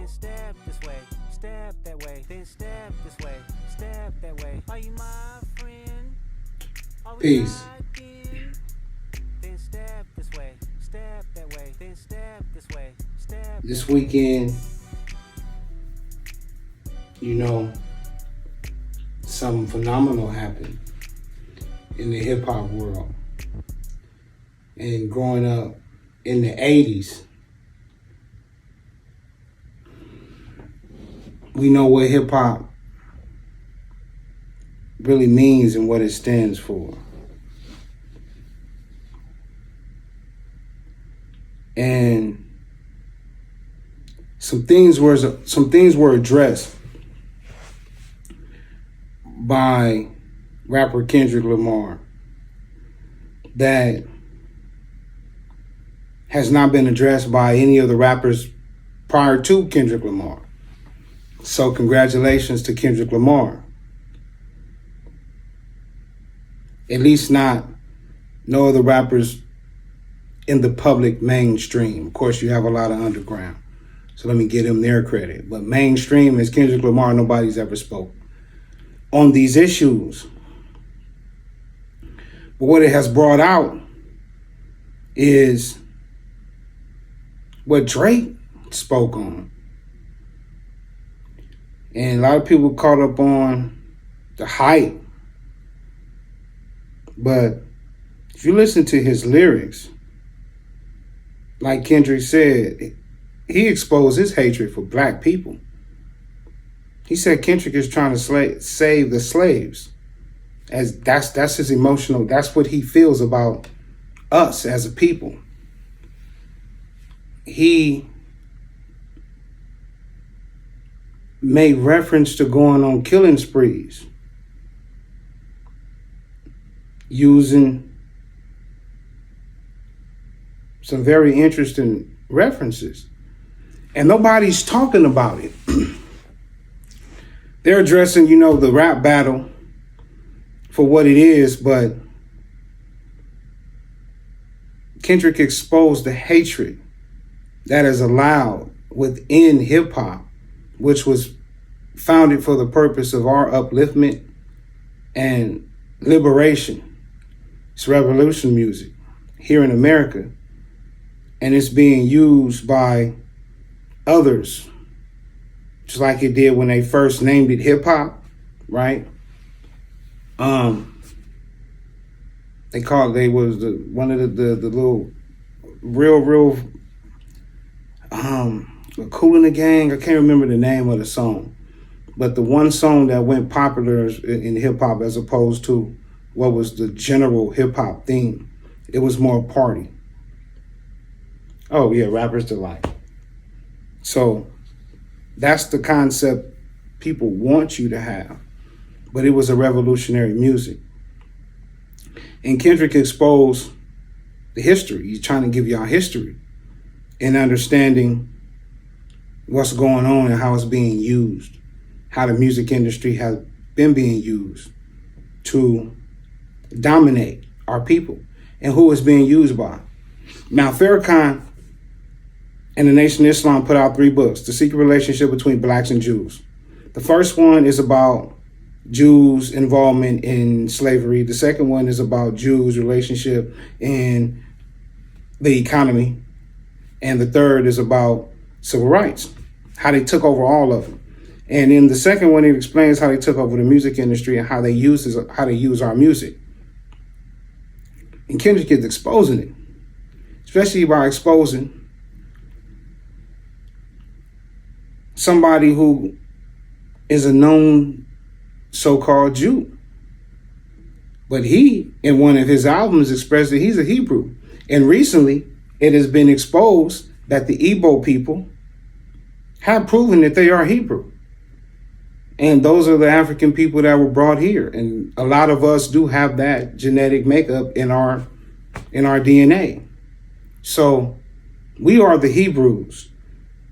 then step this way, step that way, then step this way, step that way. Are you my friend? Are we Peace. rocking? Then step this way, step that way, then step this way, step. This weekend, something phenomenal happened in the hip hop world. And growing up in the 80s, we know what hip hop really means and what it stands for. And some things were addressed by rapper Kendrick Lamar that has not been addressed by any of the rappers prior to Kendrick Lamar. So congratulations to Kendrick Lamar. At least no other rappers in the public mainstream. Of course, you have a lot of underground. So let me give them their credit. But mainstream is Kendrick Lamar. Nobody's ever spoke on these issues. But what it has brought out is what Drake spoke on. And a lot of people caught up on the hype. But if you listen to his lyrics, like Kendrick said, he exposed his hatred for black people. He said Kendrick is trying to save the slaves. As that's his emotional, that's what he feels about us as a people. He made reference to going on killing sprees, using some very interesting references. And nobody's talking about it. They're addressing, the rap battle for what it is, but Kendrick exposed the hatred that is allowed within hip hop, which was founded for the purpose of our upliftment and liberation. It's revolution music here in America, and it's being used by others, just like it did when they first named it hip hop, right? They was one of the little real Kool in the Gang. I can't remember the name of the song, but the one song that went popular in hip hop as opposed to what was the general hip hop theme, it was more party. Oh yeah, Rapper's Delight. So that's the concept people want you to have, but it was a revolutionary music. And Kendrick exposed the history. He's trying to give y'all history and understanding what's going on and how it's being used, how the music industry has been being used to dominate our people and who it's being used by. Now, Farrakhan and the Nation of Islam put out 3 books, The Secret Relationship Between Blacks and Jews. The first one is about Jews' involvement in slavery. The second one is about Jews' relationship in the economy. And the third is about civil rights, how they took over all of them. And in the second one, it explains how they took over the music industry and how they use our music. And Kendrick is exposing it, especially by exposing somebody who is a known so-called Jew. But he, in one of his albums, expressed that he's a Hebrew. And recently, it has been exposed that the Igbo people have proven that they are Hebrew. And those are the African people that were brought here. And a lot of us do have that genetic makeup in our DNA. So we are the Hebrews.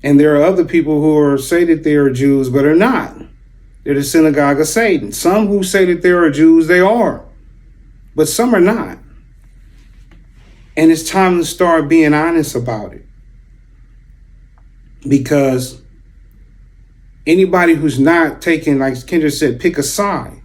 And there are other people who say that they are Jews, but are not. They're the synagogue of Satan. Some who say that they are Jews, they are. But some are not. And it's time to start being honest about it. Because Anybody who's not taking, like Kendrick said, pick a side.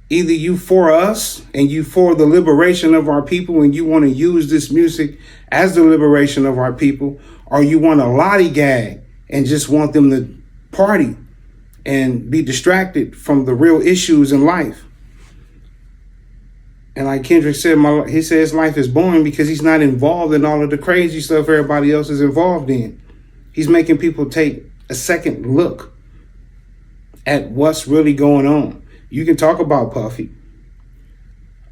Either you for us and you for the liberation of our people and you want to use this music as the liberation of our people, or you want to lollygag and just want them to party and be distracted from the real issues in life. And like Kendrick said, he says life is boring because he's not involved in all of the crazy stuff everybody else is involved in. He's making people take a second look at what's really going on. You can talk about Puffy,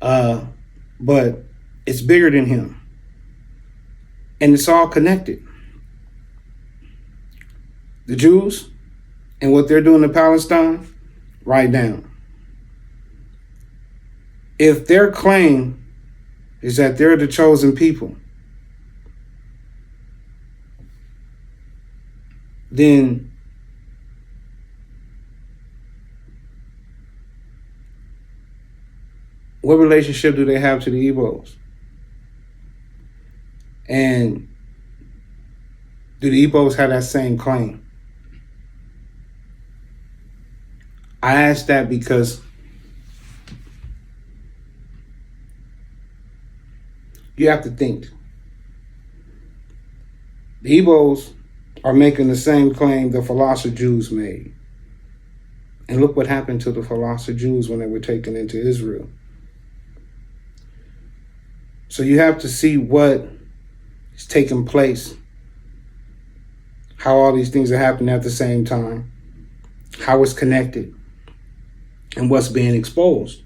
but it's bigger than him. And it's all connected. The Jews and what they're doing to Palestine, write down. If their claim is that they're the chosen people, then what relationship do they have to the Igbos? And do the Igbos have that same claim? I ask that because you have to think. The Igbos are making the same claim the philosopher Jews made. And look what happened to the philosopher Jews when they were taken into Israel. So you have to see what is taking place, how all these things are happening at the same time, how it's connected, and what's being exposed.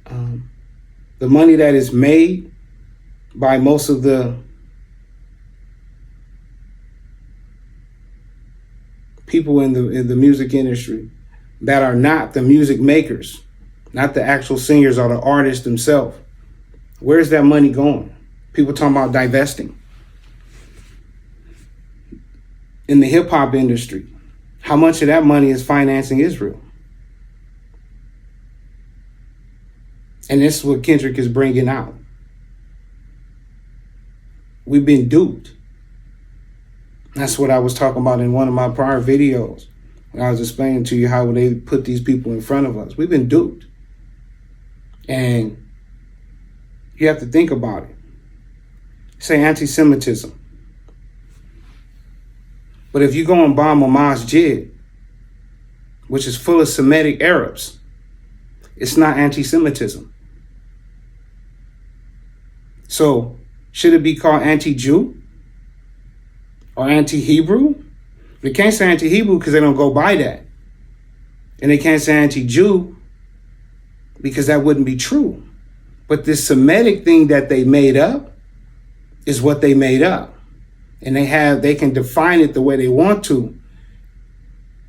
The money that is made by most of the people in the music industry that are not the music makers, not the actual singers or the artists themselves. Where's that money going? People talking about divesting. In the hip hop industry, how much of that money is financing Israel? And this is what Kendrick is bringing out. We've been duped. That's what I was talking about in one of my prior videos when I was explaining to you how they put these people in front of us. We've been duped. And you have to think about it. Say anti-Semitism. But if you go and bomb a masjid, which is full of Semitic Arabs, it's not anti-Semitism. So should it be called anti-Jew or anti-Hebrew? They can't say anti-Hebrew because they don't go by that. And they can't say anti-Jew because that wouldn't be true. But this Semitic thing that they made up is what they made up. And they can define it the way they want to.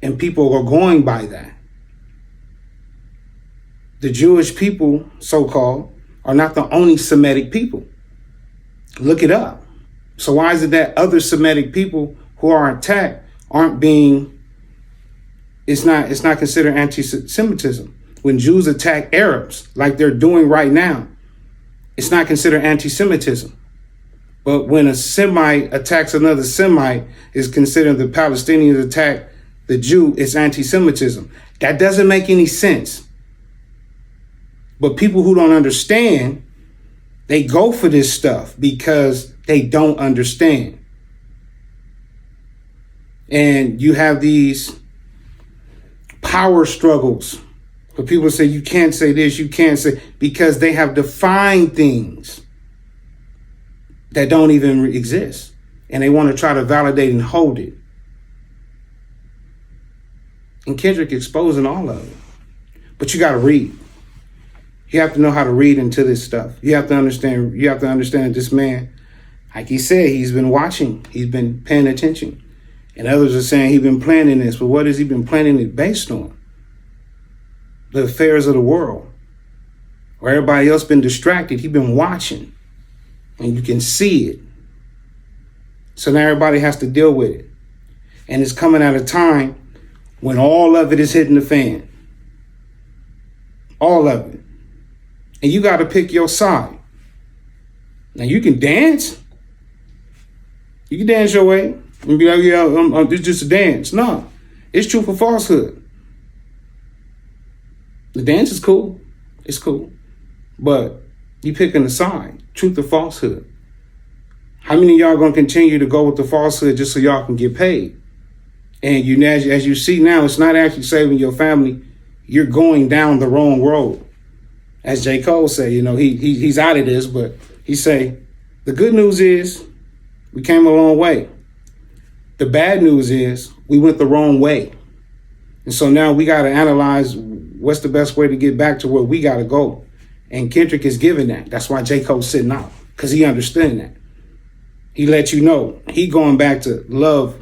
And people are going by that. The Jewish people, so-called, are not the only Semitic people. Look it up. So why is it that other Semitic people who are attacked it's not considered anti-Semitism? When Jews attack Arabs, like they're doing right now, it's not considered anti-Semitism. But when a Semite attacks another Semite, it's considered the Palestinians attack the Jew, it's anti-Semitism. That doesn't make any sense. But people who don't understand, they go for this stuff because they don't understand. And you have these power struggles where people say you can't say this, you can't say, because they have defined things that don't even exist. And they want to try to validate and hold it. And Kendrick exposing all of it. But you got to read. You have to know how to read into this stuff. You have to understand that this man, like he said, he's been watching. He's been paying attention. And others are saying he's been planning this. But what has he been planning it based on? The affairs of the world. Where everybody else been distracted, he's been watching. And you can see it. So now everybody has to deal with it. And it's coming at a time when all of it is hitting the fan. All of it. And you got to pick your side. Now you can dance. You can dance your way and be like, yeah, it's just a dance. No, It's truth or falsehood. The dance is cool. It's cool. But you picking a side, truth or falsehood. How many of y'all gonna continue to go with the falsehood just so y'all can get paid? And you, as you see now, it's not actually saving your family. You're going down the wrong road. As J. Cole said, you know, he's out of this, but he say, the good news is we came a long way. The bad news is we went the wrong way. And so now we got to analyze what's the best way to get back to where we got to go. And Kendrick is giving that. That's why J. Cole's sitting out, because he understood that. He let you know he going back to love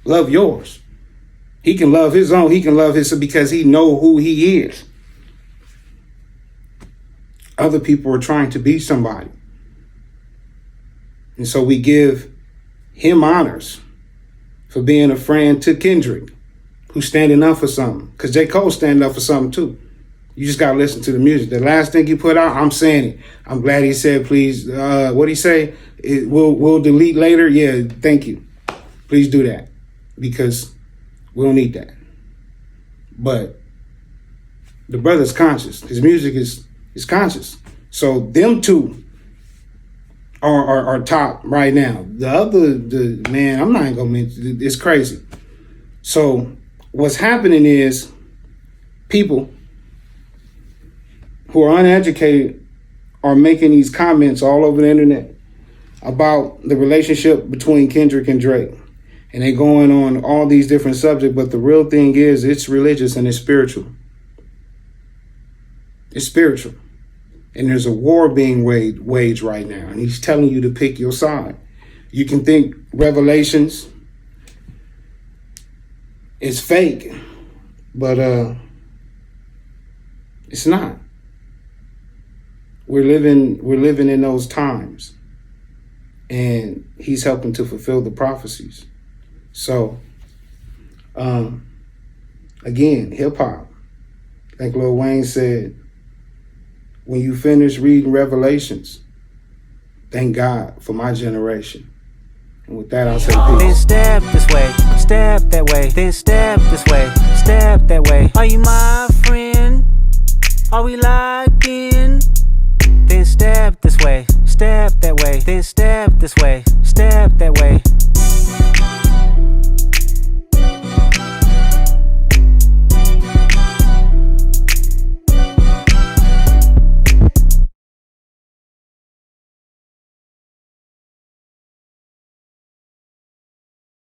yours. He can love his own. He can love his, because he know who he is. Other people are trying to be somebody. And so we give him honors for being a friend to Kendrick, who's standing up for something. Because J. Cole's standing up for something too. You just got to listen to the music. The last thing he put out, I'm saying it. I'm glad he said, please, what'd he say? We'll delete later. Yeah, thank you. Please do that, because we don't need that. But the brother's conscious. His music is conscious. So them two are top right now. The man, I'm not gonna mention, it's crazy. So what's happening is people who are uneducated are making these comments all over the internet about the relationship between Kendrick and Drake. And they're going on all these different subjects, but the real thing is it's religious and it's spiritual. It's spiritual. And there's a war being waged right now. And he's telling you to pick your side. You can think Revelations is fake, but it's not. We're living in those times. And he's helping to fulfill the prophecies. So, again, hip hop. Like Lil Wayne said, when you finish reading Revelations, thank God for my generation. And with that, I'll say peace. Then step this way, step that way, then step this way, step that way. Are you my friend? Are we locked in? Then step this way, step that way, then step this way, step that way.